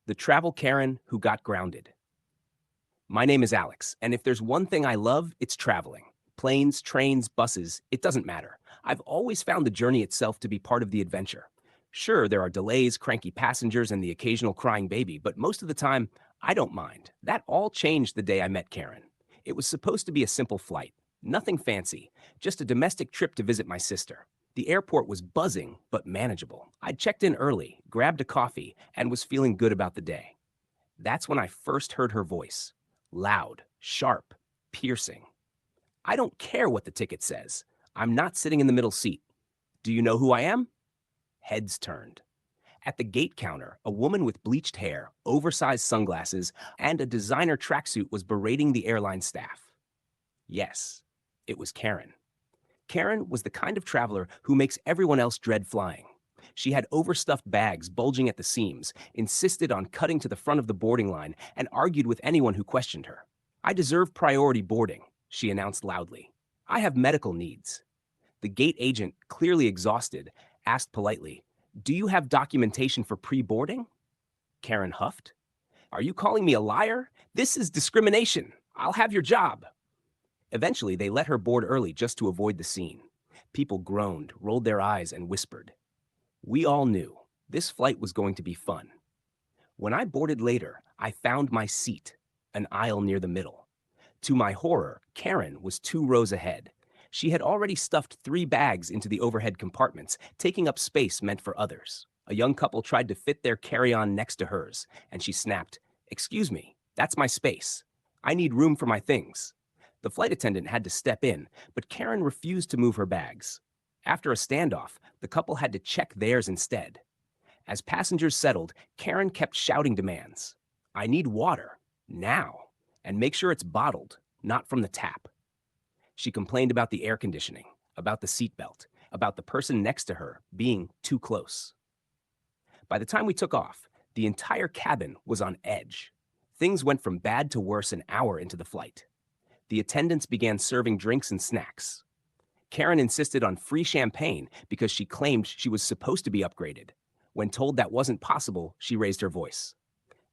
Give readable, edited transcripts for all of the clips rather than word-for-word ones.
The travel Karen who got grounded. My name is Alex, and if there's one thing I love, it's traveling. Planes, trains, buses, it doesn't matter. I've always found the journey itself to be part of the adventure. Sure, there are delays, cranky passengers, and the occasional crying baby, but most of the time, I don't mind. That all changed the day I met Karen. It was supposed to be a simple flight, nothing fancy, just a domestic trip to visit my sister. The airport was buzzing, but manageable. I'd checked in early, grabbed a coffee, and was feeling good about the day. That's when I first heard her voice. Loud, sharp, piercing. I don't care what the ticket says. I'm not sitting in the middle seat. Do you know who I am? Heads turned. At the gate counter, a woman with bleached hair, oversized sunglasses, and a designer tracksuit was berating the airline staff. Yes, it was Karen. Karen was the kind of traveler who makes everyone else dread flying. She had overstuffed bags bulging at the seams, insisted on cutting to the front of the boarding line, and argued with anyone who questioned her. I deserve priority boarding, she announced loudly. I have medical needs. The gate agent, clearly exhausted, asked politely, "Do you have documentation for pre-boarding?" Karen huffed. "Are you calling me a liar? This is discrimination. I'll have your job." Eventually, they let her board early just to avoid the scene. People groaned, rolled their eyes, and whispered. We all knew this flight was going to be fun. When I boarded later, I found my seat, an aisle near the middle. To my horror, Karen was 2 rows ahead. She had already stuffed 3 bags into the overhead compartments, taking up space meant for others. A young couple tried to fit their carry-on next to hers, and she snapped, "Excuse me, that's my space. I need room for my things." The flight attendant had to step in, but Karen refused to move her bags. After a standoff, the couple had to check theirs instead. As passengers settled, Karen kept shouting demands. "I need water, now, and make sure it's bottled, not from the tap." She complained about the air conditioning, about the seatbelt, about the person next to her being too close. By the time we took off, the entire cabin was on edge. Things went from bad to worse an hour into the flight. The attendants began serving drinks and snacks. Karen insisted on free champagne because she claimed she was supposed to be upgraded. When told that wasn't possible, she raised her voice.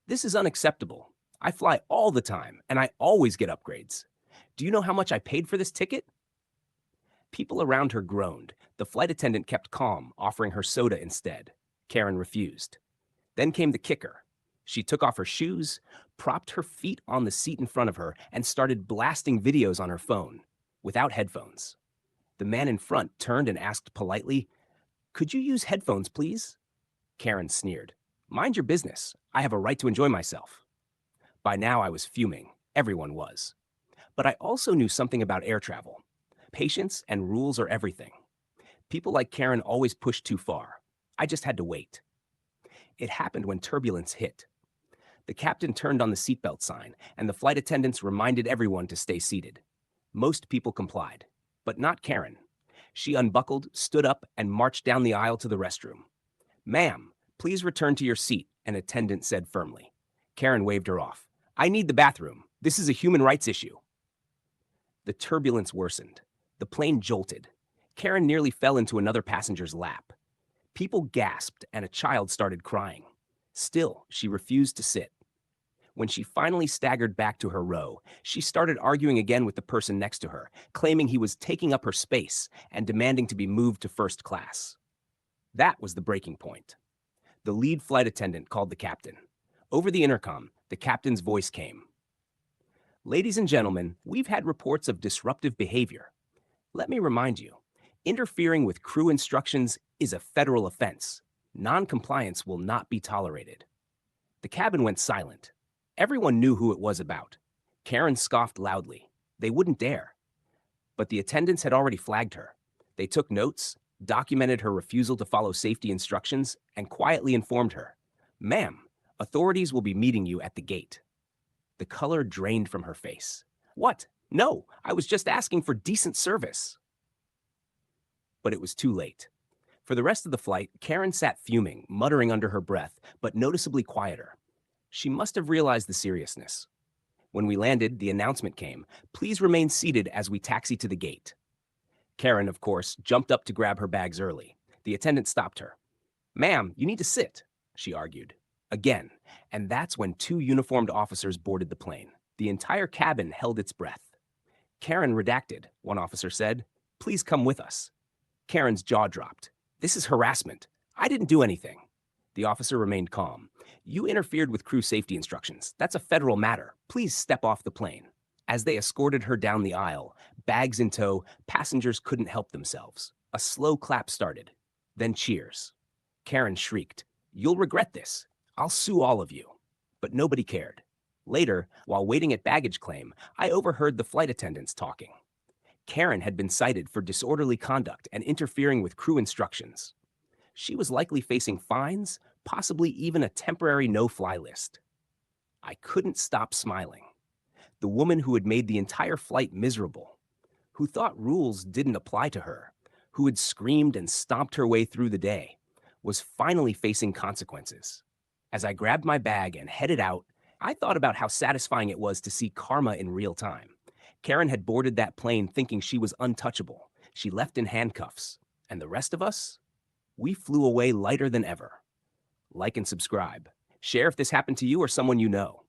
"This is unacceptable. I fly all the time, and I always get upgrades. Do you know how much I paid for this ticket?" People around her groaned. The flight attendant kept calm, offering her soda instead. Karen refused. Then came the kicker. She took off her shoes, propped her feet on the seat in front of her, and started blasting videos on her phone, without headphones. The man in front turned and asked politely, "Could you use headphones, please?" Karen sneered. "Mind your business. I have a right to enjoy myself." By now I was fuming. Everyone was. But I also knew something about air travel. Patience and rules are everything. People like Karen always push too far. I just had to wait. It happened when turbulence hit. The captain turned on the seatbelt sign, and the flight attendants reminded everyone to stay seated. Most people complied, but not Karen. She unbuckled, stood up, and marched down the aisle to the restroom. "Ma'am, please return to your seat," an attendant said firmly. Karen waved her off. "I need the bathroom. This is a human rights issue." The turbulence worsened. The plane jolted. Karen nearly fell into another passenger's lap. People gasped, and a child started crying. Still, she refused to sit. When she finally staggered back to her row, she started arguing again with the person next to her, claiming he was taking up her space and demanding to be moved to first class. That was the breaking point. The lead flight attendant called the captain. Over the intercom, the captain's voice came. "Ladies and gentlemen, we've had reports of disruptive behavior. Let me remind you, interfering with crew instructions is a federal offense. Non-compliance will not be tolerated." The cabin went silent. Everyone knew who it was about. Karen scoffed loudly. They wouldn't dare. But the attendants had already flagged her. They took notes, documented her refusal to follow safety instructions, and quietly informed her, "Ma'am, authorities will be meeting you at the gate." The color drained from her face. "What? No, I was just asking for decent service." But it was too late. For the rest of the flight, Karen sat fuming, muttering under her breath, but noticeably quieter. She must have realized the seriousness. When we landed, the announcement came, "Please remain seated as we taxi to the gate." Karen, of course, jumped up to grab her bags early. The attendant stopped her. "Ma'am, you need to sit," she argued. Again, and that's when two uniformed officers boarded the plane. The entire cabin held its breath. Karen redacted, one officer said. Please come with us. Karen's jaw dropped. This is harassment. I didn't do anything. The officer remained calm. You interfered with crew safety instructions. That's a federal matter. Please step off the plane. As they escorted her down the aisle, bags in tow, passengers couldn't help themselves. A slow clap started. Then cheers. Karen shrieked, You'll regret this. I'll sue all of you. But nobody cared. Later, while waiting at baggage claim, I overheard the flight attendants talking. Karen had been cited for disorderly conduct and interfering with crew instructions. She was likely facing fines, possibly even a temporary no-fly list. I couldn't stop smiling. The woman who had made the entire flight miserable, who thought rules didn't apply to her, who had screamed and stomped her way through the day, was finally facing consequences. As I grabbed my bag and headed out, I thought about how satisfying it was to see karma in real time. Karen had boarded that plane thinking she was untouchable. She left in handcuffs. And the rest of us? We flew away lighter than ever. Like and subscribe. Share if this happened to you or someone you know.